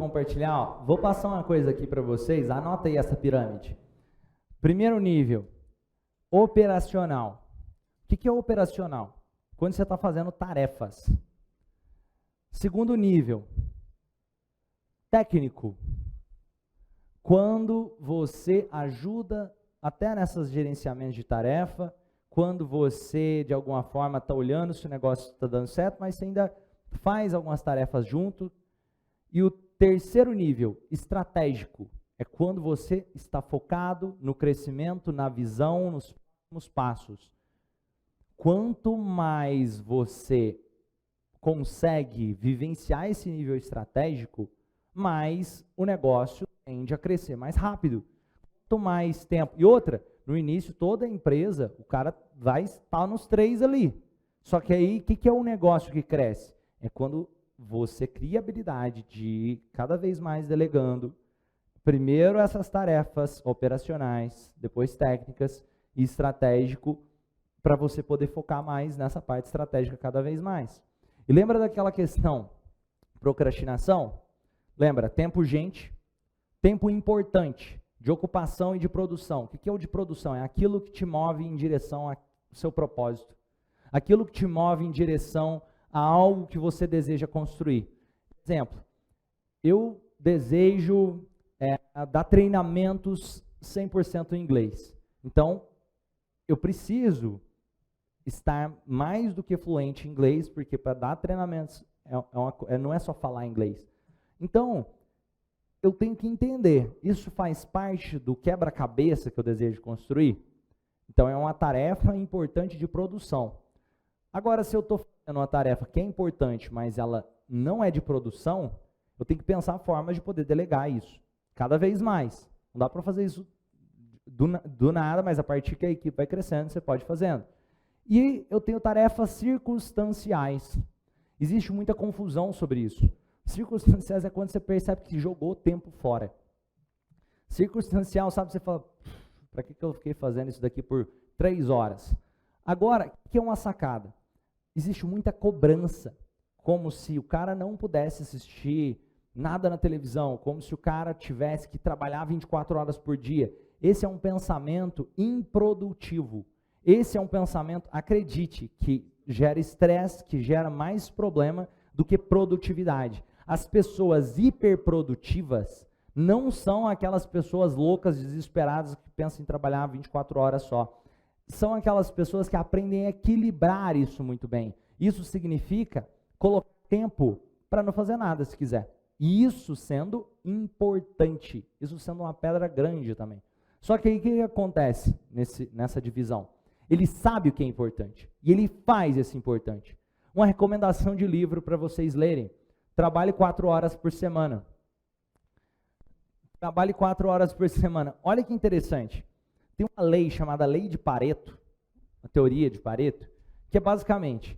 compartilhar, ó, vou passar uma coisa aqui para vocês, anota aí essa pirâmide. Primeiro nível, operacional. O que é operacional? Quando você está fazendo tarefas. Segundo nível, técnico. Quando você ajuda até nessas gerenciamentos de tarefa, quando você de alguma forma está olhando se o negócio está dando certo, mas você ainda faz algumas tarefas junto. E o terceiro nível, estratégico, é quando você está focado no crescimento, na visão, nos próximos passos. Quanto mais você consegue vivenciar esse nível estratégico, mais o negócio tende a crescer mais rápido. Quanto mais tempo. E outra, no início, toda empresa, o cara vai estar nos 3 ali. Só que aí, o que é o negócio que cresce? É quando você cria a habilidade de ir cada vez mais delegando, primeiro essas tarefas operacionais, depois técnicas e estratégico, para você poder focar mais nessa parte estratégica cada vez mais. E lembra daquela questão, procrastinação? Lembra, tempo urgente, tempo importante, de ocupação e de produção. O que é o de produção? É aquilo que te move em direção ao seu propósito. Aquilo que te move em direção a algo que você deseja construir. Exemplo, eu desejo dar treinamentos 100% em inglês. Então, eu preciso estar mais do que fluente em inglês, porque para dar treinamentos não é só falar inglês. Então, eu tenho que entender, isso faz parte do quebra-cabeça que eu desejo construir? Então, é uma tarefa importante de produção. Agora, se eu estou fazendo uma tarefa que é importante, mas ela não é de produção, eu tenho que pensar formas de poder delegar isso, cada vez mais. Não dá para fazer isso do nada, mas a partir que a equipe vai crescendo, você pode ir fazendo. E eu tenho tarefas circunstanciais. Existe muita confusão sobre isso. Circunstanciais é quando você percebe que jogou o tempo fora. Circunstancial, sabe, você fala, para que eu fiquei fazendo isso daqui por 3 horas? Agora, o que é uma sacada? Existe muita cobrança, como se o cara não pudesse assistir nada na televisão, como se o cara tivesse que trabalhar 24 horas por dia. Esse é um pensamento improdutivo. Esse é um pensamento, acredite, que gera estresse, que gera mais problema do que produtividade. As pessoas hiperprodutivas não são aquelas pessoas loucas, desesperadas, que pensam em trabalhar 24 horas só. São aquelas pessoas que aprendem a equilibrar isso muito bem. Isso significa colocar tempo para não fazer nada, se quiser. E isso sendo importante, isso sendo uma pedra grande também. Só que aí o que acontece nessa divisão? Ele sabe o que é importante e ele faz esse importante. Uma recomendação de livro para vocês lerem. Trabalhe 4 horas por semana. Trabalhe 4 horas por semana. Olha que interessante. Tem uma lei chamada Lei de Pareto, a teoria de Pareto, que é basicamente,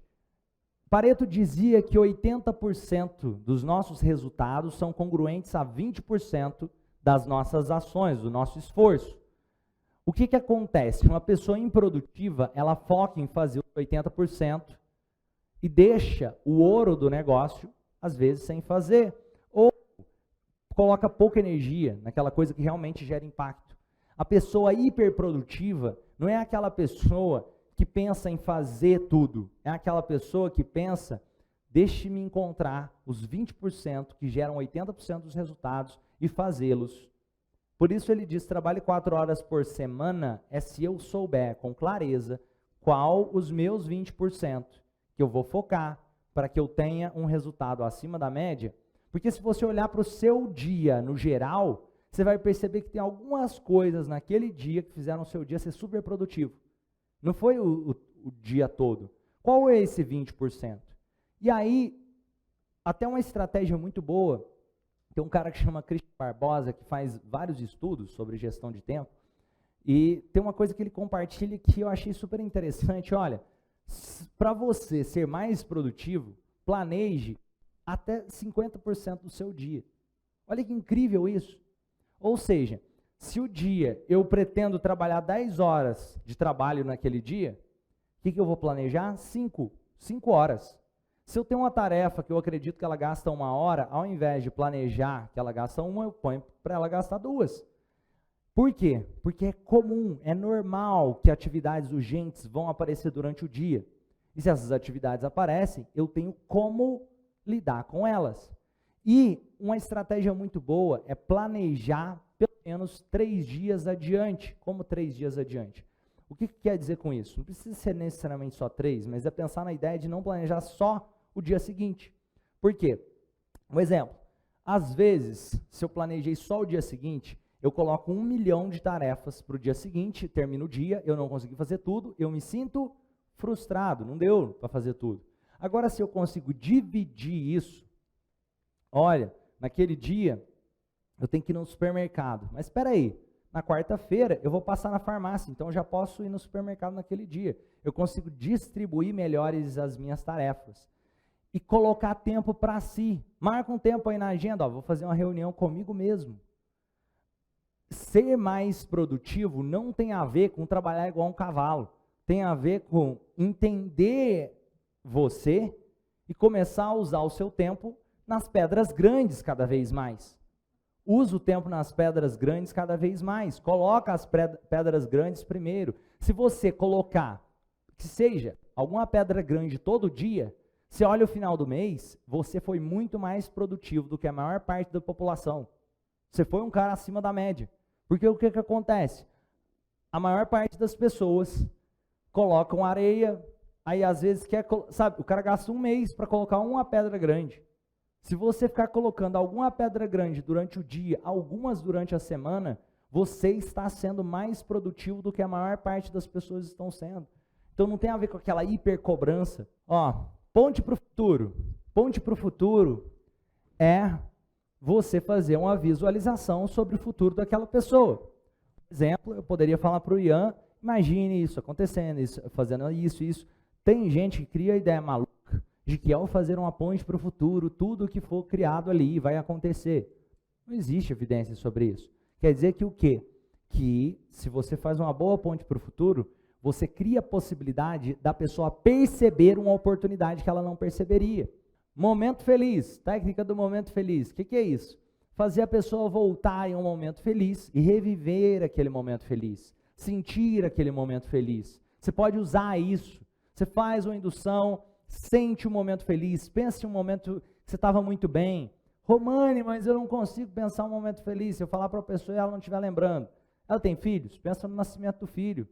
Pareto dizia que 80% dos nossos resultados são congruentes a 20% das nossas ações, do nosso esforço. O que acontece? Uma pessoa improdutiva, ela foca em fazer os 80% e deixa o ouro do negócio, às vezes, sem fazer. Ou coloca pouca energia naquela coisa que realmente gera impacto. A pessoa hiperprodutiva não é aquela pessoa que pensa em fazer tudo. É aquela pessoa que pensa, deixe-me encontrar os 20% que geram 80% dos resultados e fazê-los. Por isso ele diz, trabalhe 4 horas por semana, se eu souber com clareza qual os meus 20% que eu vou focar para que eu tenha um resultado acima da média. Porque se você olhar para o seu dia no geral, você vai perceber que tem algumas coisas naquele dia que fizeram o seu dia ser super produtivo. Não foi o dia todo. Qual é esse 20%? E aí, até uma estratégia muito boa, tem um cara que chama Christian Barbosa, que faz vários estudos sobre gestão de tempo, e tem uma coisa que ele compartilha que eu achei super interessante. Olha, para você ser mais produtivo, planeje até 50% do seu dia. Olha que incrível isso. Ou seja, se o dia eu pretendo trabalhar 10 horas de trabalho naquele dia, o que eu vou planejar? 5 horas. Se eu tenho uma tarefa que eu acredito que ela gasta 1 hora, ao invés de planejar que ela gasta 1, eu ponho para ela gastar 2. Por quê? Porque é comum, é normal que atividades urgentes vão aparecer durante o dia. E se essas atividades aparecem, eu tenho como lidar com elas. E uma estratégia muito boa é planejar pelo menos 3 dias adiante. Como 3 dias adiante? O que quer dizer com isso? Não precisa ser necessariamente só 3, mas é pensar na ideia de não planejar só o dia seguinte. Por quê? Um exemplo, às vezes, se eu planejei só o dia seguinte, eu coloco 1 milhão de tarefas para o dia seguinte, termino o dia, eu não consegui fazer tudo, eu me sinto frustrado, não deu para fazer tudo. Agora, se eu consigo dividir isso, olha, naquele dia eu tenho que ir no supermercado, mas espera aí, na quarta-feira eu vou passar na farmácia, então eu já posso ir no supermercado naquele dia. Eu consigo distribuir melhores as minhas tarefas e colocar tempo para si. Marca um tempo aí na agenda, ó, vou fazer uma reunião comigo mesmo. Ser mais produtivo não tem a ver com trabalhar igual um cavalo, tem a ver com entender você e começar a usar o seu tempo nas pedras grandes cada vez mais. Usa o tempo nas pedras grandes cada vez mais. Coloca as pedras grandes primeiro. Se você colocar, que seja, alguma pedra grande todo dia, você olha o final do mês, você foi muito mais produtivo do que a maior parte da população. Você foi um cara acima da média. Porque o que acontece? A maior parte das pessoas colocam areia, aí às vezes sabe, o cara gasta 1 mês para colocar uma pedra grande. Se você ficar colocando alguma pedra grande durante o dia, algumas durante a semana, você está sendo mais produtivo do que a maior parte das pessoas estão sendo. Então não tem a ver com aquela hipercobrança. Ó, ponte para o futuro. Ponte para o futuro é você fazer uma visualização sobre o futuro daquela pessoa. Por exemplo, eu poderia falar para o Ian, imagine isso acontecendo, isso, fazendo isso. Tem gente que cria a ideia maluca de que ao fazer uma ponte para o futuro, tudo que for criado ali vai acontecer. Não existe evidência sobre isso. Quer dizer que o quê? Que se você faz uma boa ponte para o futuro, você cria a possibilidade da pessoa perceber uma oportunidade que ela não perceberia. Momento feliz, técnica do momento feliz. O que é isso? Fazer a pessoa voltar em um momento feliz e reviver aquele momento feliz. Sentir aquele momento feliz. Você pode usar isso. Você faz uma indução, sente um momento feliz, pense em um momento que você estava muito bem. Romane, mas eu não consigo pensar um momento feliz. Se eu falar para a pessoa e ela não estiver lembrando. Ela tem filhos? Pensa no nascimento do filho.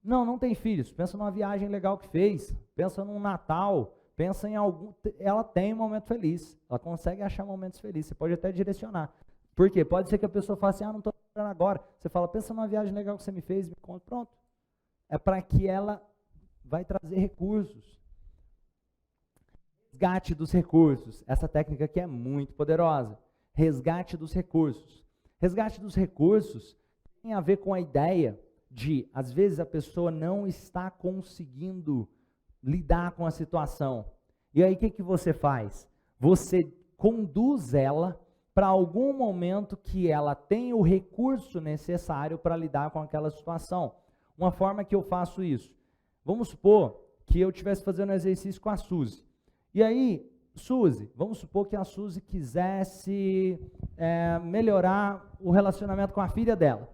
Não tem filhos. Pensa numa viagem legal que fez. Pensa num Natal. Pensa em algum... Ela tem um momento feliz. Ela consegue achar momentos felizes. Você pode até direcionar. Por quê? Pode ser que a pessoa fale assim, não estou lembrando agora. Você fala, pensa numa viagem legal que você me fez, me conta. Pronto. É para que ela vai trazer recursos. Resgate dos recursos. Essa técnica aqui é muito poderosa. Resgate dos recursos. Resgate dos recursos tem a ver com a ideia de, às vezes, a pessoa não está conseguindo lidar com a situação. E aí, o que você faz? Você conduz ela para algum momento que ela tenha o recurso necessário para lidar com aquela situação. Uma forma que eu faço isso. Vamos supor que eu estivesse fazendo um exercício com a Suzy. E aí, Suzy, vamos supor que a Suzy quisesse melhorar o relacionamento com a filha dela.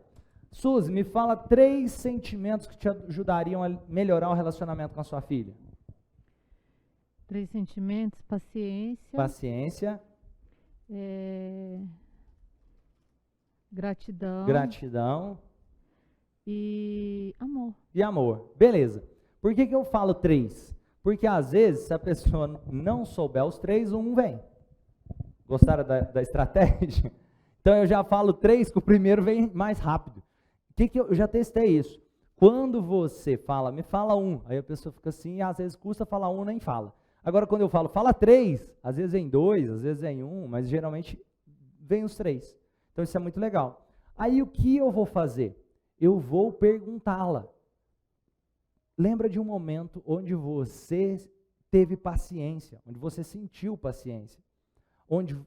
Suzy, me fala 3 sentimentos que te ajudariam a melhorar o relacionamento com a sua filha. 3 sentimentos: paciência. Paciência. Gratidão. Gratidão. E amor. E amor. Beleza. Por que eu falo 3? Porque às vezes, se a pessoa não souber os 3, um vem. Gostaram da estratégia? Então eu já falo 3, que o primeiro vem mais rápido. Eu já testei isso. Quando você fala, me fala 1, aí a pessoa fica assim, e às vezes custa falar 1, nem fala. Agora quando eu falo, fala 3, às vezes vem 2, às vezes vem 1, mas geralmente vem os 3. Então isso é muito legal. Aí o que eu vou fazer? Eu vou perguntá-la. Lembra de um momento onde você teve paciência, onde você sentiu paciência, onde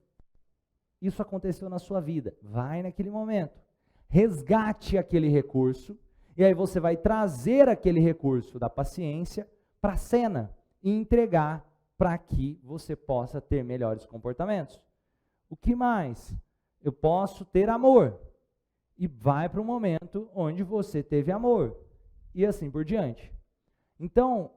isso aconteceu na sua vida. Vai naquele momento, resgate aquele recurso, e aí você vai trazer aquele recurso da paciência para a cena e entregar para que você possa ter melhores comportamentos. O que mais? Eu posso ter amor. E vai para um momento onde você teve amor. E assim por diante. Então,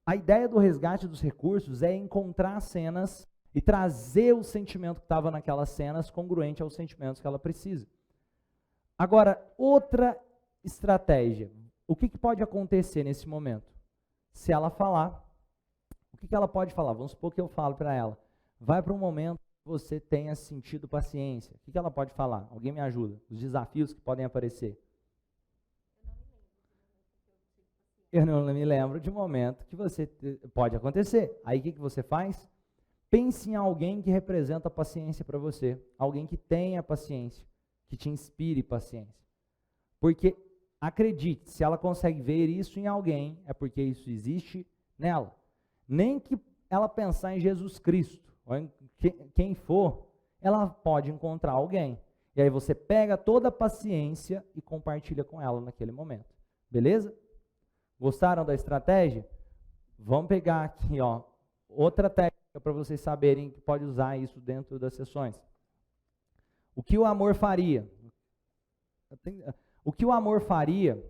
a ideia do resgate dos recursos é encontrar cenas e trazer o sentimento que estava naquelas cenas congruente aos sentimentos que ela precisa. Agora, outra estratégia. O que pode acontecer nesse momento? Se ela falar, o que ela pode falar? Vamos supor que eu falo para ela. Vai para um momento que você tenha sentido paciência. O que ela pode falar? Alguém me ajuda. Os desafios que podem aparecer. Eu não me lembro de um momento que você pode acontecer. Aí o que você faz? Pense em alguém que representa a paciência para você. Alguém que tenha paciência, que te inspire paciência. Porque, acredite, se ela consegue ver isso em alguém, é porque isso existe nela. Nem que ela pensar em Jesus Cristo, ou em quem for, ela pode encontrar alguém. E aí você pega toda a paciência e compartilha com ela naquele momento. Beleza? Gostaram da estratégia? Vamos pegar aqui, ó, outra técnica para vocês saberem que pode usar isso dentro das sessões. O que o amor faria? O que o amor faria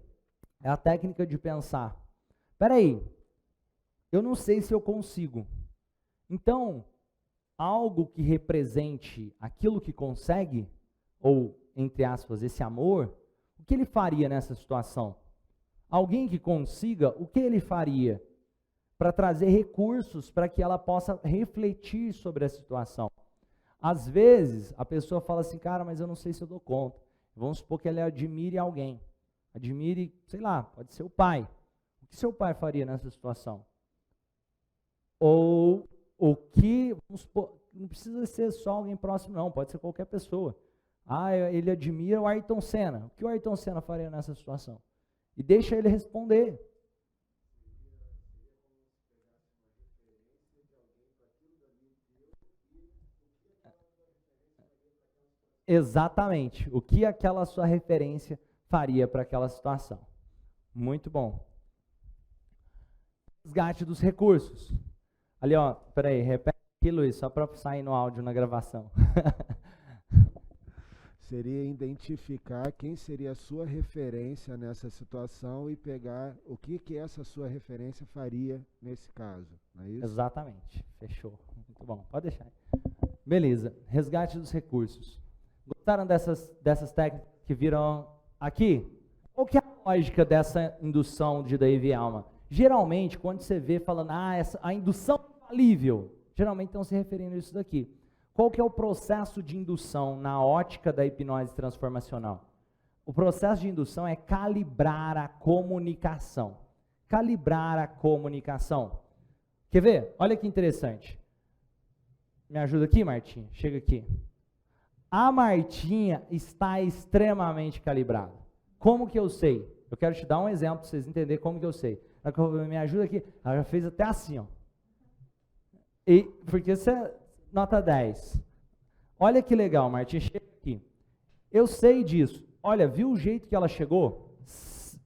é a técnica de pensar. Espera aí, eu não sei se eu consigo. Então, algo que represente aquilo que consegue, ou, entre aspas, esse amor, o que ele faria nessa situação? Alguém que consiga, o que ele faria? Para trazer recursos para que ela possa refletir sobre a situação. Às vezes, a pessoa fala assim, cara, mas eu não sei se eu dou conta. Vamos supor que ela admire alguém. Admire, sei lá, pode ser o pai. O que seu pai faria nessa situação? Ou o que, vamos supor, não precisa ser só alguém próximo não, pode ser qualquer pessoa. Ah, ele admira o Ayrton Senna. O que o Ayrton Senna faria nessa situação? E deixa ele responder. Exatamente. O que aquela sua referência faria para aquela situação. Muito bom. Resgate dos recursos. Ali, ó, peraí, repete aqui, Luiz, só para sair no áudio na gravação. Seria identificar quem seria a sua referência nessa situação e pegar o que essa sua referência faria nesse caso, não é isso? Exatamente, fechou. Muito bom, pode deixar. Beleza, resgate dos recursos. Gostaram dessas técnicas que viram aqui? Qual que é a lógica dessa indução de Dave Alma? Geralmente, quando você vê falando, a indução infalível, geralmente estão se referindo a isso daqui. Qual que é o processo de indução na ótica da hipnose transformacional? O processo de indução é calibrar a comunicação. Calibrar a comunicação. Quer ver? Olha que interessante. Me ajuda aqui, Martinha? Chega aqui. A Martinha está extremamente calibrada. Como que eu sei? Eu quero te dar um exemplo para vocês entenderem como que eu sei. Me ajuda aqui. Ela já fez até assim, ó. E, porque você... Nota 10. Olha que legal, Martinha, chega aqui. Eu sei disso. Olha, viu o jeito que ela chegou?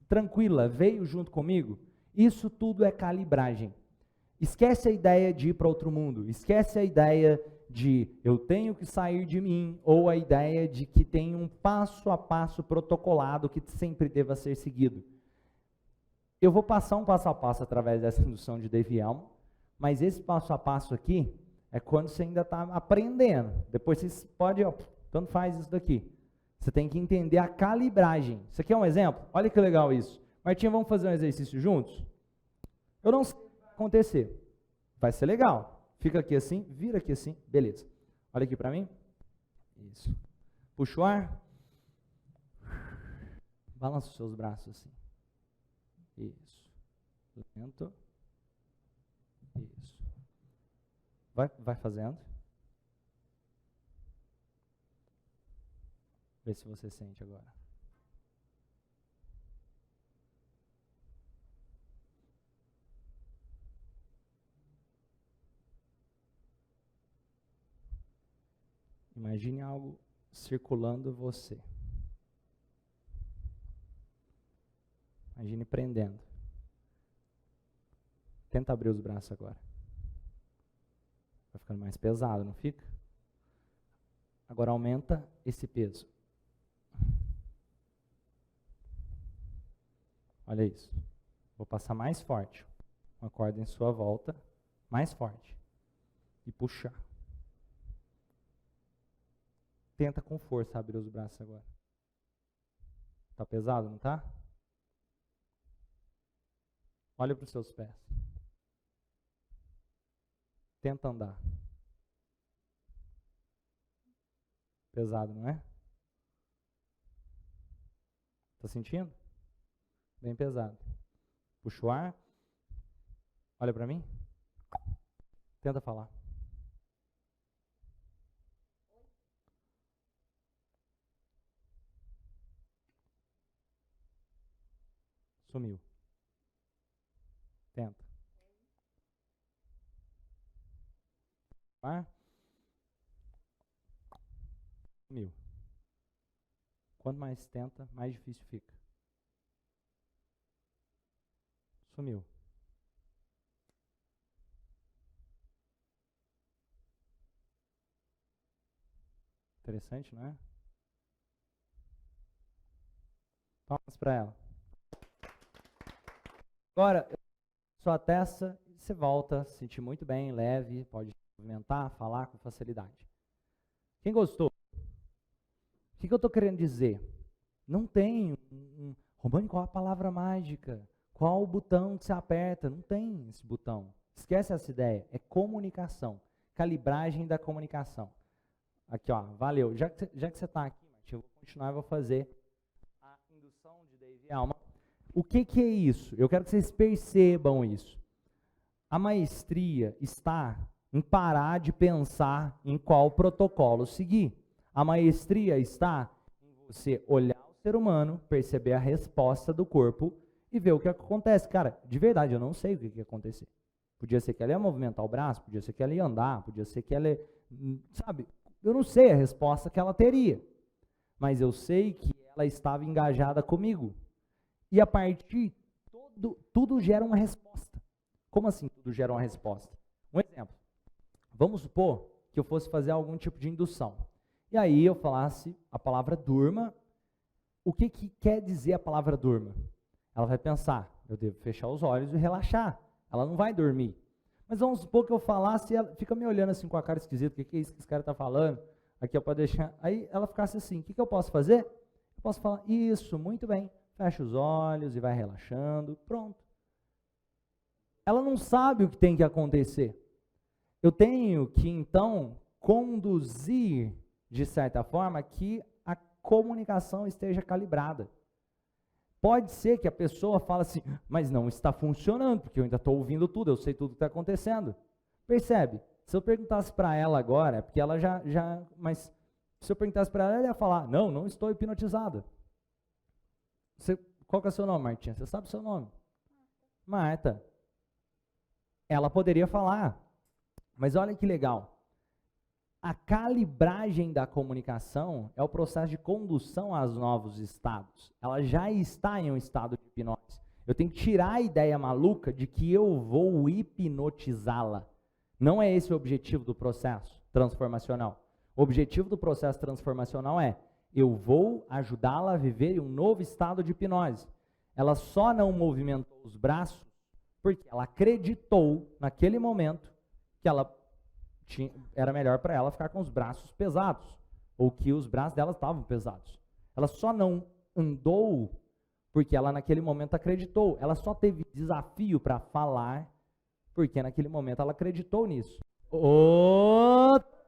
Tranquila, veio junto comigo? Isso tudo é calibragem. Esquece a ideia de ir para outro mundo. Esquece a ideia de eu tenho que sair de mim, ou a ideia de que tem um passo a passo protocolado que sempre deva ser seguido. Eu vou passar um passo a passo através dessa indução de Dave Alma, mas esse passo a passo aqui é quando você ainda está aprendendo. Depois você pode, ó, tanto faz isso daqui. Você tem que entender a calibragem. Isso aqui é um exemplo? Olha que legal isso. Martinha, vamos fazer um exercício juntos? Eu não sei o que vai acontecer. Vai ser legal. Fica aqui assim, vira aqui assim, beleza. Olha aqui para mim. Isso. Puxa o ar. Balança os seus braços assim. Isso. Lento. Isso. Vai fazendo. Vê se você sente agora. Imagine algo circulando você. Imagine prendendo. Tenta abrir os braços agora. Vai ficando mais pesado, não fica? Agora aumenta esse peso. Olha isso. Vou passar mais forte. Uma corda em sua volta, mais forte. E puxar. Tenta com força abrir os braços agora. Tá pesado, não tá? Olha para os seus pés. Tenta andar. Pesado, não é? Tá sentindo? Bem pesado. Puxa o ar. Olha para mim. Tenta falar. Sumiu. Tenta. Ar. Sumiu. Quanto mais tenta, mais difícil fica. Sumiu. Interessante, não é? Palmas para ela. Agora, sua testa, você volta, se sentir muito bem, leve, pode movimentar, falar com facilidade. Quem gostou? O que eu estou querendo dizer? Não tem Romani, qual a palavra mágica? Qual o botão que você aperta? Não tem esse botão. Esquece essa ideia. É comunicação. Calibragem da comunicação. Aqui, ó, valeu. Já que você está aqui, Martinho, eu vou continuar e vou fazer a indução de Dave e Alma. O que é isso? Eu quero que vocês percebam isso. A maestria está em parar de pensar em qual protocolo seguir. A maestria está em você olhar o ser humano, perceber a resposta do corpo e ver o que acontece. Cara, de verdade, eu não sei o que ia acontecer. Podia ser que ela ia movimentar o braço, podia ser que ela ia andar, podia ser que ela ia, sabe, eu não sei a resposta que ela teria. Mas eu sei que ela estava engajada comigo. E a partir, tudo gera uma resposta. Como assim tudo gera uma resposta? Um exemplo. Vamos supor que eu fosse fazer algum tipo de indução. E aí eu falasse a palavra durma. O que quer dizer a palavra durma? Ela vai pensar, eu devo fechar os olhos e relaxar. Ela não vai dormir. Mas vamos supor que eu falasse e ela fica me olhando assim com a cara esquisita, o que é isso que esse cara está falando? Aqui eu posso deixar. Aí ela ficasse assim, o que eu posso fazer? Eu posso falar, isso, muito bem. Fecha os olhos e vai relaxando, pronto. Ela não sabe o que tem que acontecer. Eu tenho que, então, conduzir, de certa forma, que a comunicação esteja calibrada. Pode ser que a pessoa fale assim, mas não está funcionando, porque eu ainda estou ouvindo tudo, eu sei tudo que está acontecendo. Percebe? Se eu perguntasse para ela agora, porque ela mas se eu perguntasse para ela ia falar, não estou hipnotizada. Qual que é o seu nome, Martinha? Você sabe o seu nome? Marta. Ela poderia falar, mas olha que legal. A calibragem da comunicação é o processo de condução aos novos estados. Ela já está em um estado de hipnose. Eu tenho que tirar a ideia maluca de que eu vou hipnotizá-la. Não é esse o objetivo do processo transformacional. O objetivo do processo transformacional é, eu vou ajudá-la a viver em um novo estado de hipnose. Ela só não movimentou os braços porque ela acreditou naquele momento que era melhor para ela ficar com os braços pesados, ou que os braços dela estavam pesados. Ela só não andou porque ela naquele momento acreditou. Ela só teve desafio para falar porque naquele momento ela acreditou nisso.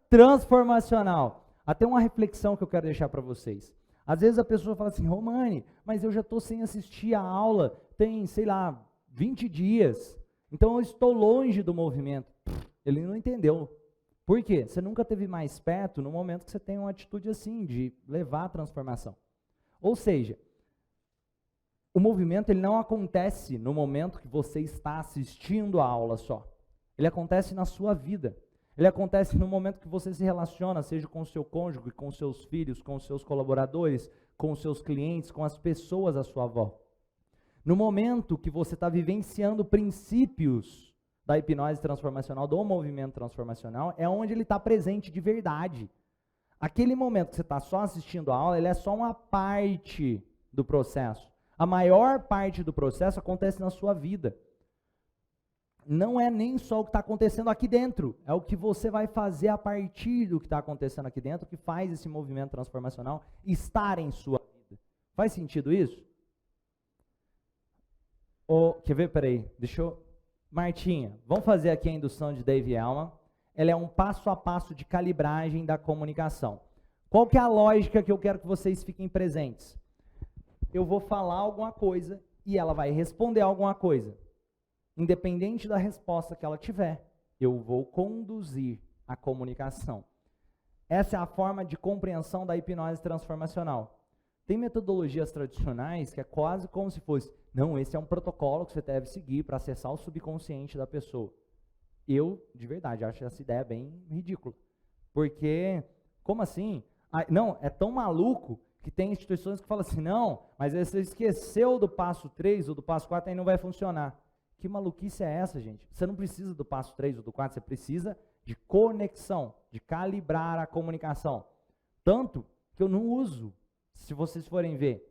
Transformacional. Até uma reflexão que eu quero deixar para vocês. Às vezes a pessoa fala assim, Romani, mas eu já estou sem assistir a aula, tem, sei lá, 20 dias, então eu estou longe do movimento. Ele não entendeu. Por quê? Você nunca esteve mais perto no momento que você tem uma atitude assim, de levar a transformação. Ou seja, o movimento ele não acontece no momento que você está assistindo a aula só. Ele acontece na sua vida. Ele acontece no momento que você se relaciona, seja com o seu cônjuge, com os seus filhos, com os seus colaboradores, com os seus clientes, com as pessoas à sua volta. No momento que você está vivenciando princípios da hipnose transformacional, do movimento transformacional, é onde ele está presente de verdade. Aquele momento que você está só assistindo a aula, ele é só uma parte do processo. A maior parte do processo acontece na sua vida. Não é nem só o que está acontecendo aqui dentro, é o que você vai fazer a partir do que está acontecendo aqui dentro, que faz esse movimento transformacional estar em sua vida. Faz sentido isso? Quer ver? Peraí, Martinha, vamos fazer aqui a indução de Dave Elman. Ela é um passo a passo de calibragem da comunicação. Qual que é a lógica que eu quero que vocês fiquem presentes? Eu vou falar alguma coisa e ela vai responder alguma coisa. Independente da resposta que ela tiver, eu vou conduzir a comunicação. Essa é a forma de compreensão da hipnose transformacional. Tem metodologias tradicionais que é quase como se fosse, não, esse é um protocolo que você deve seguir para acessar o subconsciente da pessoa. Eu, de verdade, acho essa ideia bem ridícula. Porque, como assim? Não, é tão maluco que tem instituições que falam assim, não, mas você esqueceu do passo 3 ou do passo 4, aí não vai funcionar. Que maluquice é essa, gente? Você não precisa do passo 3 ou do 4, você precisa de conexão, de calibrar a comunicação. Tanto que eu não uso, se vocês forem ver,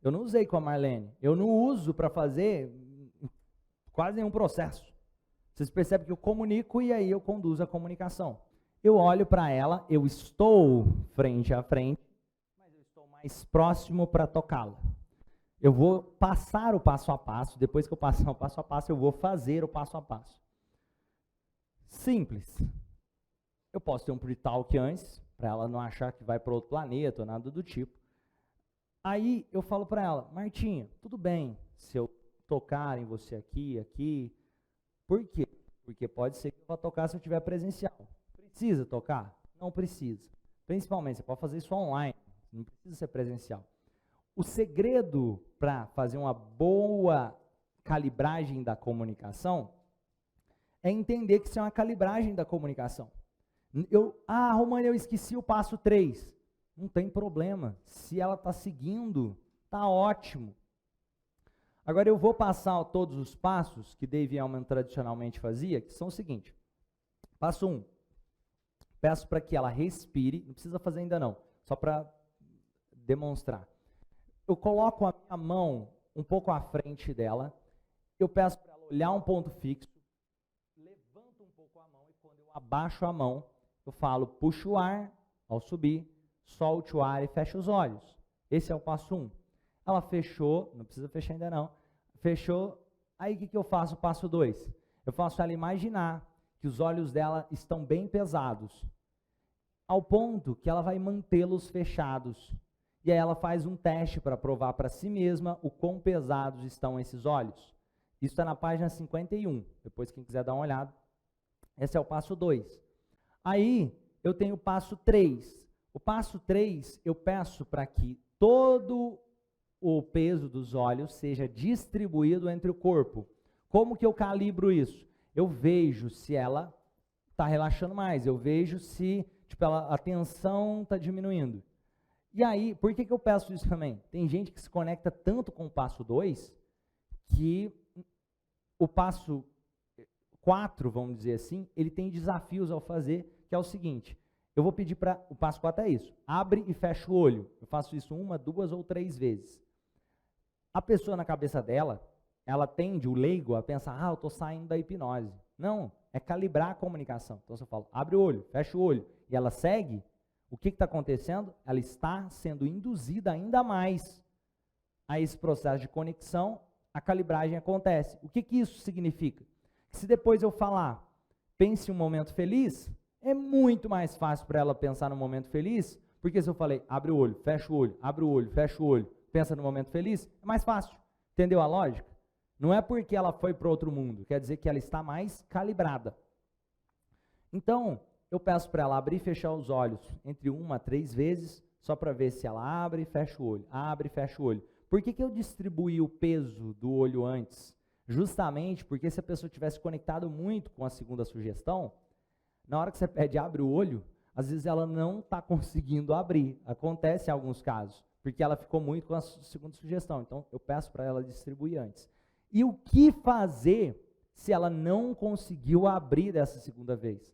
eu não usei com a Marlene, eu não uso para fazer quase nenhum processo. Vocês percebem que eu comunico e aí eu conduzo a comunicação. Eu olho para ela, eu estou frente a frente, mas eu estou mais próximo para tocá-la. Eu vou passar o passo a passo, depois que eu passar o passo a passo, eu vou fazer o passo a passo. Simples. Eu posso ter um pre-talk antes, para ela não achar que vai para outro planeta ou nada do tipo. Aí eu falo para ela, Martinha, tudo bem se eu tocar em você aqui. Por quê? Porque pode ser que eu vá tocar se eu tiver presencial. Precisa tocar? Não precisa. Principalmente, você pode fazer isso online, não precisa ser presencial. O segredo para fazer uma boa calibragem da comunicação é entender que isso é uma calibragem da comunicação. Romana, eu esqueci o passo 3. Não tem problema. Se ela está seguindo, está ótimo. Agora eu vou passar todos os passos que Dave Elman tradicionalmente fazia, que são o seguinte. Passo 1. Peço para que ela respire, não precisa fazer ainda não, só para demonstrar. Eu coloco a minha mão um pouco à frente dela, eu peço para ela olhar um ponto fixo, levanto um pouco a mão e quando eu abaixo a mão, eu falo, puxa o ar ao subir, solte o ar e fecha os olhos. Esse é o passo 1. Ela fechou, não precisa fechar ainda não, fechou, aí o que eu faço? Passo 2. Eu faço ela imaginar que os olhos dela estão bem pesados, ao ponto que ela vai mantê-los fechados. E aí ela faz um teste para provar para si mesma o quão pesados estão esses olhos. Isso está na página 51, depois quem quiser dar uma olhada. Esse é o passo 2. Aí eu tenho o passo 3. O passo 3 eu peço para que todo o peso dos olhos seja distribuído entre o corpo. Como que eu calibro isso? Eu vejo se ela está relaxando mais, eu vejo se a tensão está diminuindo. E aí, por que eu peço isso também? Tem gente que se conecta tanto com o passo 2, que o passo 4, vamos dizer assim, ele tem desafios ao fazer, que é o seguinte, eu vou pedir para, o passo 4 é isso, abre e fecha o olho, eu faço isso 1, 2 ou 3 vezes. A pessoa na cabeça dela, ela tende, o leigo, a pensar, eu estou saindo da hipnose. Não, é calibrar a comunicação. Então, se eu falo, abre o olho, fecha o olho, e ela segue, o que está acontecendo? Ela está sendo induzida ainda mais a esse processo de conexão, a calibragem acontece. O que isso significa? Que se depois eu falar, pense em um momento feliz, é muito mais fácil para ela pensar no momento feliz, porque se eu falei, abre o olho, fecha o olho, abre o olho, fecha o olho, pensa no momento feliz, é mais fácil. Entendeu a lógica? Não é porque ela foi para outro mundo, quer dizer que ela está mais calibrada. Então, eu peço para ela abrir e fechar os olhos entre 1 a 3 vezes, só para ver se ela abre e fecha o olho, abre e fecha o olho. Por que eu distribuí o peso do olho antes? Justamente porque se a pessoa tivesse conectado muito com a segunda sugestão, na hora que você pede abre o olho, às vezes ela não está conseguindo abrir. Acontece em alguns casos, porque ela ficou muito com a segunda sugestão. Então, eu peço para ela distribuir antes. E o que fazer se ela não conseguiu abrir dessa segunda vez.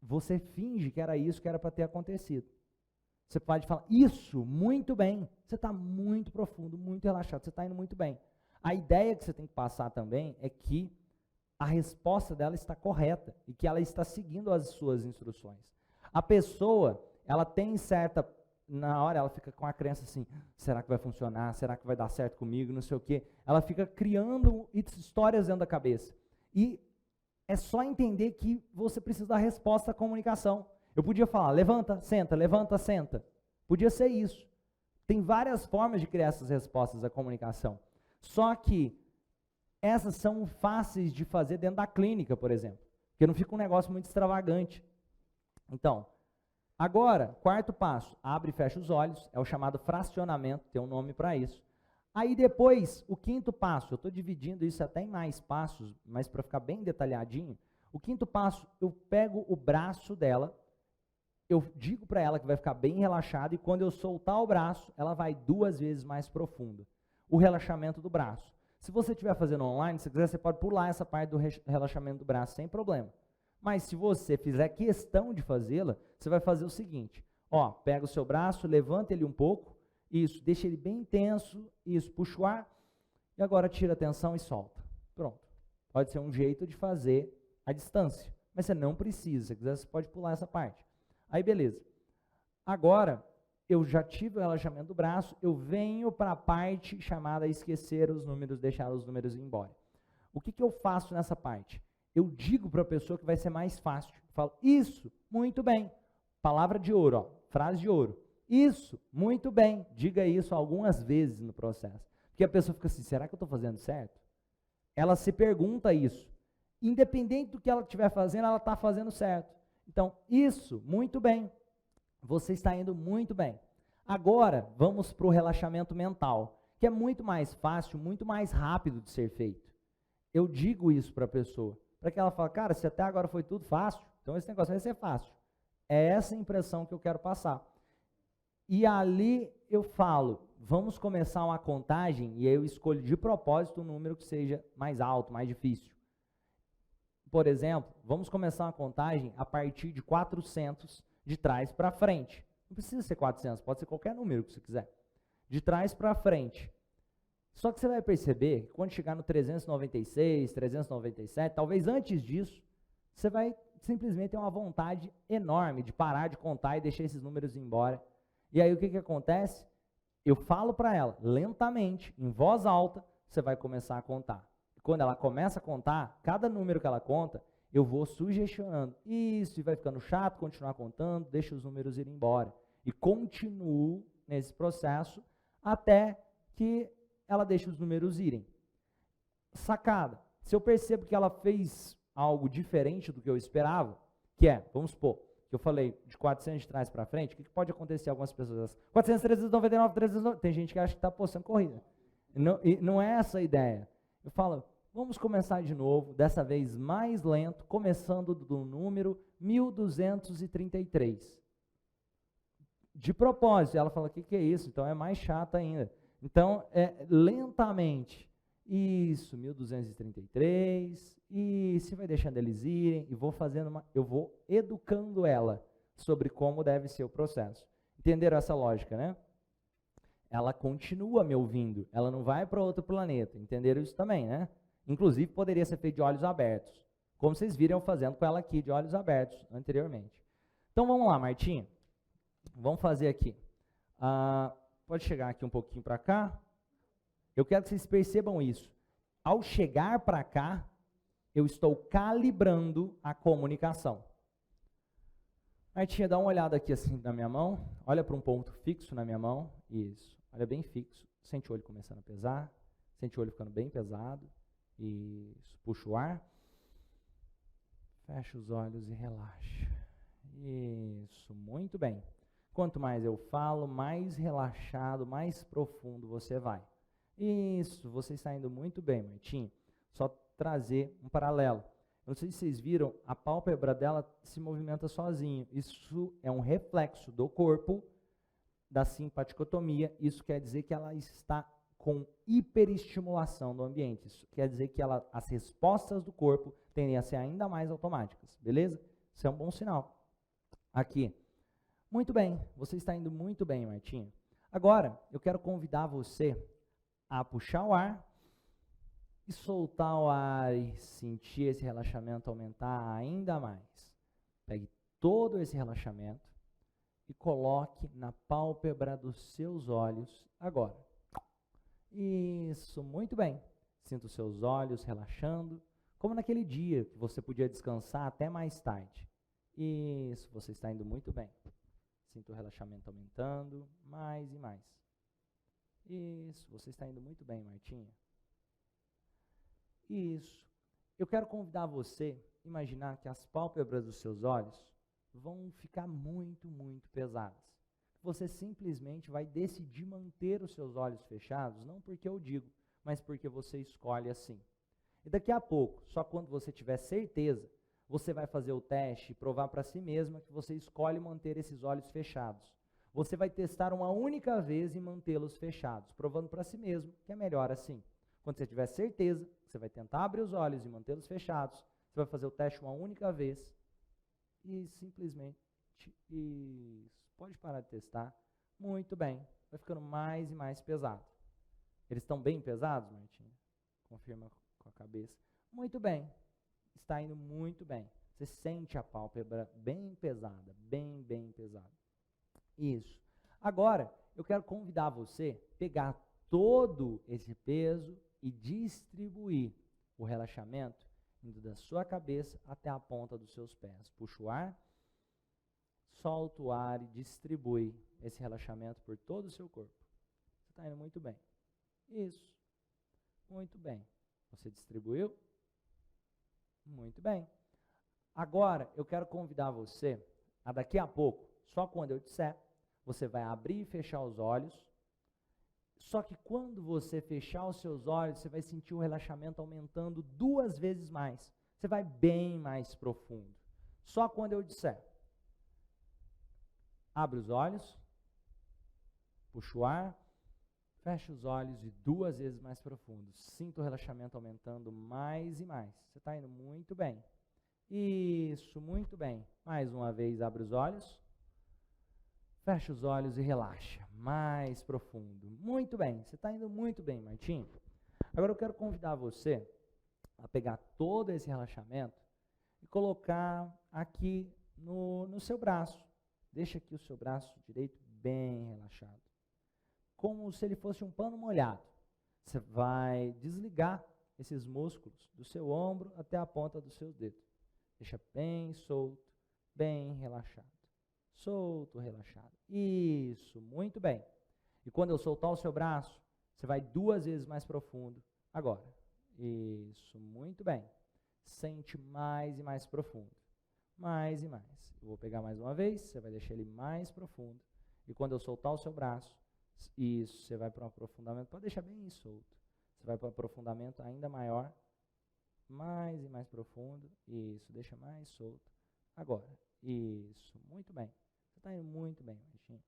Você finge que era isso que era para ter acontecido. Você pode falar, isso, muito bem. Você está muito profundo, muito relaxado, você está indo muito bem. A ideia que você tem que passar também é que a resposta dela está correta e que ela está seguindo as suas instruções. A pessoa, ela tem certa, na hora ela fica com a crença assim, será que vai funcionar? Será que vai dar certo comigo? Não sei o quê. Ela fica criando histórias dentro da cabeça. E é só entender que você precisa dar resposta à comunicação. Eu podia falar, levanta, senta. Podia ser isso. Tem várias formas de criar essas respostas à comunicação. Só que essas são fáceis de fazer dentro da clínica, por exemplo. Porque não fica um negócio muito extravagante. Então, agora, quarto passo, abre e fecha os olhos, é o chamado fracionamento, tem um nome para isso. Aí depois, o quinto passo, eu estou dividindo isso até em mais passos, mas para ficar bem detalhadinho, o quinto passo, eu pego o braço dela, eu digo para ela que vai ficar bem relaxada e quando eu soltar o braço, ela vai 2 vezes mais profundo. O relaxamento do braço. Se você estiver fazendo online, se quiser, você pode pular essa parte do relaxamento do braço sem problema. Mas se você fizer questão de fazê-la, você vai fazer o seguinte, ó, pega o seu braço, levanta ele um pouco, isso, deixa ele bem tenso, isso, puxa o ar, e agora tira a tensão e solta. Pronto. Pode ser um jeito de fazer à distância, mas você não precisa, se quiser, você pode pular essa parte. Aí, beleza. Agora, eu já tive o relaxamento do braço, eu venho para a parte chamada esquecer os números, deixar os números ir embora. O que eu faço nessa parte? Eu digo para a pessoa que vai ser mais fácil. Eu falo, isso, muito bem. Palavra de ouro, ó, frase de ouro. Isso, muito bem. Diga isso algumas vezes no processo. Porque a pessoa fica assim, será que eu estou fazendo certo? Ela se pergunta isso. Independente do que ela estiver fazendo, ela está fazendo certo. Então, isso, muito bem. Você está indo muito bem. Agora, vamos para o relaxamento mental, que é muito mais fácil, muito mais rápido de ser feito. Eu digo isso para a pessoa, para que ela fale, cara, se até agora foi tudo fácil, então esse negócio vai ser fácil. É essa a impressão que eu quero passar. E ali eu falo, vamos começar uma contagem, e aí eu escolho de propósito um número que seja mais alto, mais difícil. Por exemplo, vamos começar uma contagem a partir de 400 de trás para frente. Não precisa ser 400, pode ser qualquer número que você quiser. De trás para frente. Só que você vai perceber que quando chegar no 396, 397, talvez antes disso, você vai simplesmente ter uma vontade enorme de parar de contar e deixar esses números ir embora. E aí o que acontece? Eu falo para ela, lentamente, em voz alta, você vai começar a contar. E quando ela começa a contar, cada número que ela conta, eu vou sugestionando. Isso, e vai ficando chato continuar contando, deixa os números irem embora. E continuo nesse processo até que ela deixa os números irem. Sacada. Se eu percebo que ela fez algo diferente do que eu esperava, que é, vamos supor, que eu falei de 400 de trás para frente, o que pode acontecer algumas pessoas? 400, 399, 399, tem gente que acha que está postando corrida. Não é essa a ideia. Eu falo, vamos começar de novo, dessa vez mais lento, começando do número 1233. De propósito, ela fala, o que é isso? Então é mais chato ainda. Então, lentamente, isso, 1233, e se vai deixando eles irem, e eu vou educando ela sobre como deve ser o processo. Entenderam essa lógica, né? Ela continua me ouvindo, ela não vai para outro planeta, entenderam isso também, né? Inclusive, poderia ser feito de olhos abertos, como vocês viram eu fazendo com ela aqui, de olhos abertos, anteriormente. Então, vamos lá, Martinha. Vamos fazer aqui. Pode chegar aqui um pouquinho para cá. Eu quero que vocês percebam isso. Ao chegar para cá, eu estou calibrando a comunicação. Martinha, dá uma olhada aqui assim na minha mão. Olha para um ponto fixo na minha mão. Isso. Olha bem fixo. Sente o olho começando a pesar. Sente o olho ficando bem pesado. Isso. Puxa o ar. Fecha os olhos e relaxa. Isso. Muito bem. Quanto mais eu falo, mais relaxado, mais profundo você vai. Isso, você está indo muito bem, Martinho. Só trazer um paralelo. Não sei se vocês viram, a pálpebra dela se movimenta sozinho. Isso é um reflexo do corpo, da simpaticotomia. Isso quer dizer que ela está com hiperestimulação do ambiente. Isso quer dizer que as respostas do corpo tendem a ser ainda mais automáticas, beleza? Isso é um bom sinal. Aqui. Muito bem, você está indo muito bem, Martinho. Agora, eu quero convidar você a puxar o ar e soltar o ar e sentir esse relaxamento aumentar ainda mais. Pegue todo esse relaxamento e coloque na pálpebra dos seus olhos agora. Isso, muito bem. Sinta os seus olhos relaxando, como naquele dia que você podia descansar até mais tarde. Isso, você está indo muito bem. Sinta o relaxamento aumentando, mais e mais. Isso, você está indo muito bem, Martinha. Isso. Eu quero convidar você a imaginar que as pálpebras dos seus olhos vão ficar muito, muito pesadas. Você simplesmente vai decidir manter os seus olhos fechados, não porque eu digo, mas porque você escolhe assim. E daqui a pouco, só quando você tiver certeza, você vai fazer o teste e provar para si mesma que você escolhe manter esses olhos fechados. Você vai testar uma única vez e mantê-los fechados, provando para si mesmo que é melhor assim. Quando você tiver certeza, você vai tentar abrir os olhos e mantê-los fechados, você vai fazer o teste uma única vez e simplesmente isso. Pode parar de testar. Muito bem. Vai ficando mais e mais pesado. Eles estão bem pesados, Martinho? Confirma com a cabeça. Muito bem. Está indo muito bem. Você sente a pálpebra bem pesada, bem, bem pesada. Isso. Agora, eu quero convidar você a pegar todo esse peso e distribuir o relaxamento indo da sua cabeça até a ponta dos seus pés. Puxa o ar, solta o ar e distribui esse relaxamento por todo o seu corpo. Você está indo muito bem. Isso. Muito bem. Você distribuiu? Muito bem. Agora, eu quero convidar você a daqui a pouco, só quando eu disser, você vai abrir e fechar os olhos. Só que quando você fechar os seus olhos, você vai sentir o relaxamento aumentando 2 vezes mais. Você vai bem mais profundo. Só quando eu disser. Abre os olhos, puxa o ar, fecha os olhos e 2 vezes mais profundo. Sinta o relaxamento aumentando mais e mais. Você está indo muito bem. Isso, muito bem. Mais uma vez, abre os olhos, fecha os olhos e relaxa. Mais profundo. Muito bem, você está indo muito bem, Martinho. Agora eu quero convidar você a pegar todo esse relaxamento e colocar aqui no seu braço. Deixa aqui o seu braço direito bem relaxado. Como se ele fosse um pano molhado. Você vai desligar esses músculos do seu ombro até a ponta dos seus dedos. Deixa bem solto, bem relaxado. Solto, relaxado. Isso, muito bem. E quando eu soltar o seu braço, você vai 2 vezes mais profundo. Agora. Isso, muito bem. Sente mais e mais profundo. Mais e mais. Eu vou pegar mais uma vez, você vai deixar ele mais profundo. E quando eu soltar o seu braço, isso, você vai para um aprofundamento, pode deixar bem solto. Você vai para um aprofundamento ainda maior, mais e mais profundo. Isso, deixa mais solto. Agora, isso, muito bem. Você está indo muito bem, Martinho.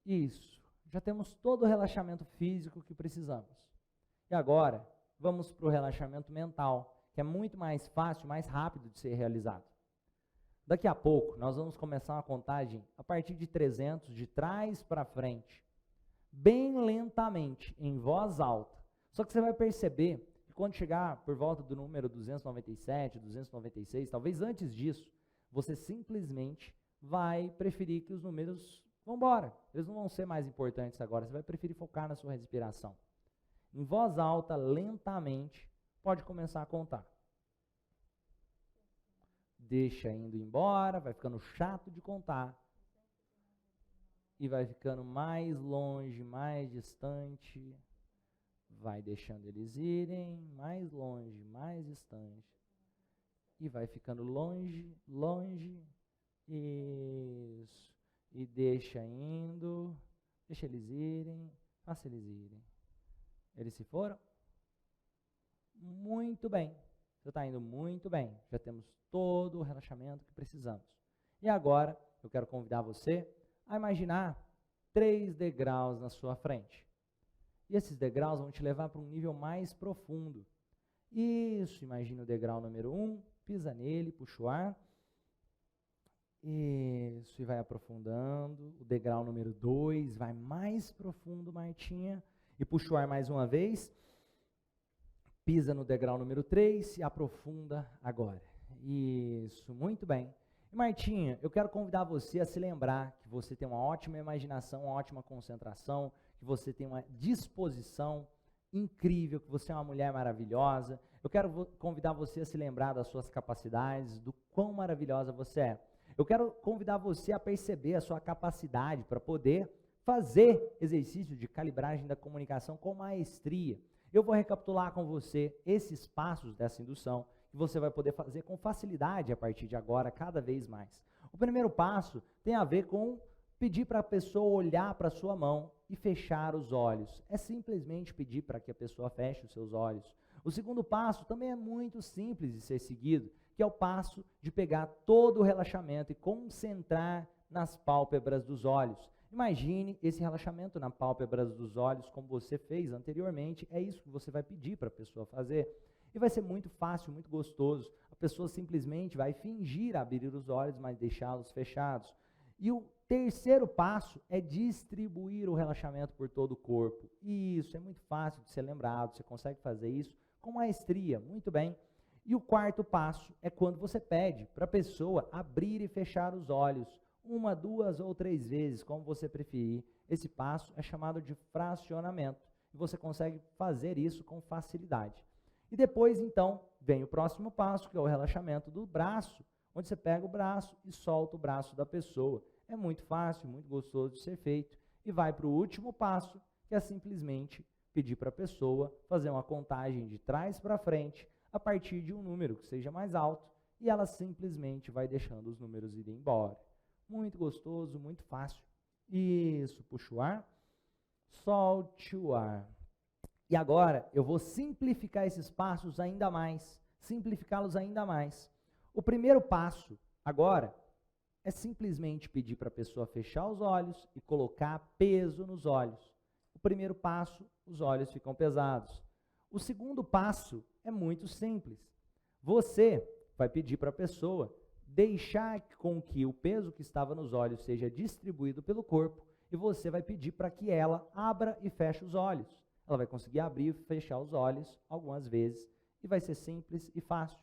Isso, já temos todo o relaxamento físico que precisamos. E agora, vamos para o relaxamento mental, que é muito mais fácil, mais rápido de ser realizado. Daqui a pouco, nós vamos começar uma contagem a partir de 300, de trás para frente, bem lentamente, em voz alta. Só que você vai perceber que quando chegar por volta do número 297, 296, talvez antes disso, você simplesmente vai preferir que os números vão embora. Eles não vão ser mais importantes agora, você vai preferir focar na sua respiração. Em voz alta, lentamente, pode começar a contar. Deixa indo embora, vai ficando chato de contar. E vai ficando mais longe, mais distante. Vai deixando eles irem, mais longe, mais distante. E vai ficando longe, longe. Isso. E deixa indo, deixa eles irem, faça eles irem. Eles se foram? Muito bem. Você está indo muito bem. Já temos todo o relaxamento que precisamos. E agora, eu quero convidar você a imaginar 3 degraus na sua frente. E esses degraus vão te levar para um nível mais profundo. Isso, imagina o degrau número 1, pisa nele, puxa o ar. Isso, e vai aprofundando. O degrau número 2, vai mais profundo, Martinha. E puxa o ar mais uma vez. Pisa no degrau número 3 e aprofunda agora. Isso, muito bem. E Martinha, eu quero convidar você a se lembrar que você tem uma ótima imaginação, uma ótima concentração, que você tem uma disposição incrível, que você é uma mulher maravilhosa. Eu quero convidar você a se lembrar das suas capacidades, do quão maravilhosa você é. Eu quero convidar você a perceber a sua capacidade para poder fazer exercício de calibragem da comunicação com maestria. Eu vou recapitular com você esses passos dessa indução que você vai poder fazer com facilidade a partir de agora, cada vez mais. O primeiro passo tem a ver com pedir para a pessoa olhar para a sua mão e fechar os olhos. É simplesmente pedir para que a pessoa feche os seus olhos. O segundo passo também é muito simples de ser seguido, que é o passo de pegar todo o relaxamento e concentrar nas pálpebras dos olhos. Imagine esse relaxamento na pálpebra dos olhos, como você fez anteriormente, é isso que você vai pedir para a pessoa fazer. E vai ser muito fácil, muito gostoso. A pessoa simplesmente vai fingir abrir os olhos, mas deixá-los fechados. E o terceiro passo é distribuir o relaxamento por todo o corpo. Isso é muito fácil de ser lembrado, você consegue fazer isso com maestria, muito bem. E o quarto passo é quando você pede para a pessoa abrir e fechar os olhos, 1, 2 ou 3 vezes, como você preferir. Esse passo é chamado de fracionamento, e você consegue fazer isso com facilidade. E depois, então, vem o próximo passo, que é o relaxamento do braço, onde você pega o braço e solta o braço da pessoa. É muito fácil, muito gostoso de ser feito. E vai para o último passo, que é simplesmente pedir para a pessoa fazer uma contagem de trás para frente, a partir de um número que seja mais alto, e ela simplesmente vai deixando os números irem embora. Muito gostoso, muito fácil. Isso, puxa o ar, solte o ar. E agora eu vou simplificar esses passos ainda mais, simplificá-los ainda mais. O primeiro passo agora é simplesmente pedir para a pessoa fechar os olhos e colocar peso nos olhos. O primeiro passo, os olhos ficam pesados. O segundo passo é muito simples. Você vai pedir para a pessoa deixar com que o peso que estava nos olhos seja distribuído pelo corpo e você vai pedir para que ela abra e feche os olhos. Ela vai conseguir abrir e fechar os olhos algumas vezes e vai ser simples e fácil.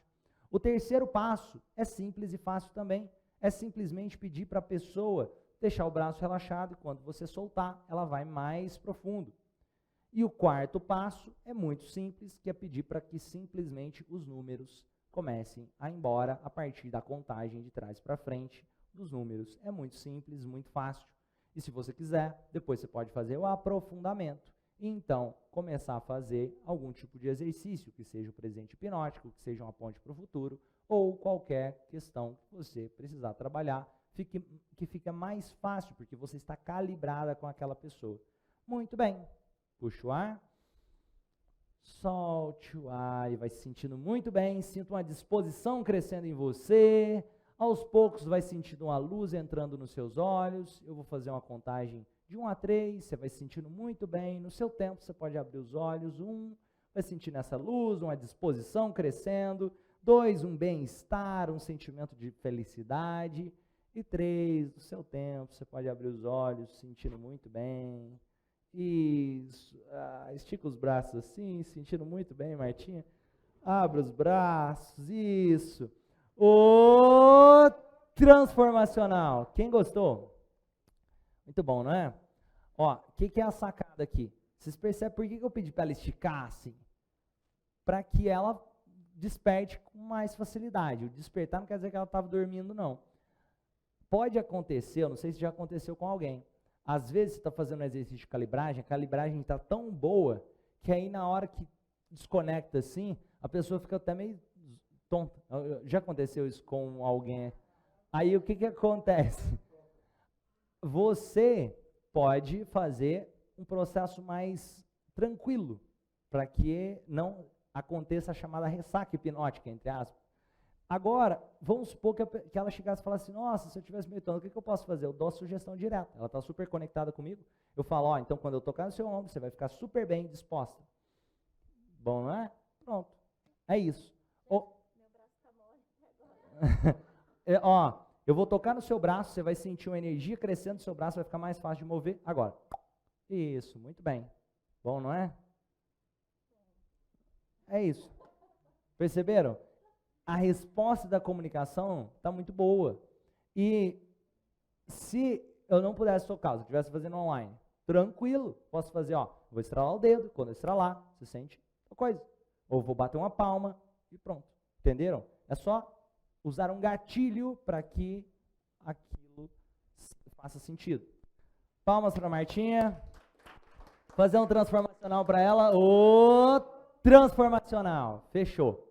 O terceiro passo é simples e fácil também. É simplesmente pedir para a pessoa deixar o braço relaxado e quando você soltar, ela vai mais profundo. E o quarto passo é muito simples, que é pedir para que simplesmente os números comecem a ir embora a partir da contagem de trás para frente dos números. É muito simples, muito fácil. E se você quiser, depois você pode fazer o aprofundamento. E então, começar a fazer algum tipo de exercício, que seja o presente hipnótico, que seja uma ponte para o futuro, ou qualquer questão que você precisar trabalhar, que fica mais fácil, porque você está calibrada com aquela pessoa. Muito bem. Puxa o ar. Solte o ar e vai se sentindo muito bem, sinta uma disposição crescendo em você, aos poucos vai sentindo uma luz entrando nos seus olhos, eu vou fazer uma contagem de 1 a 3, você vai se sentindo muito bem, no seu tempo você pode abrir os olhos, 1, vai sentindo essa luz, uma disposição crescendo, 2, um bem-estar, um sentimento de felicidade, e 3, no seu tempo você pode abrir os olhos, sentindo muito bem. Isso, estica os braços assim, sentindo muito bem, Martinha. Abra os braços, isso. O transformacional. Quem gostou? Muito bom, não é? Ó, o que é a sacada aqui? Vocês percebem por que eu pedi para ela esticar assim? Para que ela desperte com mais facilidade. O despertar não quer dizer que ela estava dormindo, não. Pode acontecer, eu não sei se já aconteceu com alguém. Às vezes você está fazendo um exercício de calibragem, a calibragem está tão boa, que aí na hora que desconecta assim, a pessoa fica até meio tonta. Já aconteceu isso com alguém? Aí o que acontece? Você pode fazer um processo mais tranquilo, para que não aconteça a chamada ressaca hipnótica, entre aspas. Agora, vamos supor que ela chegasse e falasse assim, nossa, se eu tivesse meio tonto, o que eu posso fazer? Eu dou a sugestão direta, ela está super conectada comigo, Eu falo, ó, então quando eu tocar no seu ombro, você vai ficar super bem disposta. Bom, não é? Pronto. É isso. Meu braço tá mole agora. Ó, eu vou tocar no seu braço, você vai sentir uma energia crescendo no seu braço, vai ficar mais fácil de mover. Agora. Isso, muito bem. Bom, não é? É isso. Perceberam? A resposta da comunicação está muito boa. E se eu não pudesse tocar, se eu estivesse fazendo online, tranquilo, posso fazer, ó, vou estralar o dedo, quando eu estralar, você sente a coisa. Ou vou bater uma palma e pronto. Entenderam? É só usar um gatilho para que aquilo faça sentido. Palmas para a Martinha. Fazer um transformacional para ela. Ô, transformacional. Fechou.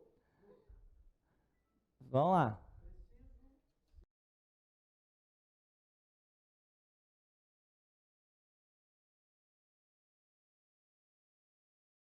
Vamos lá.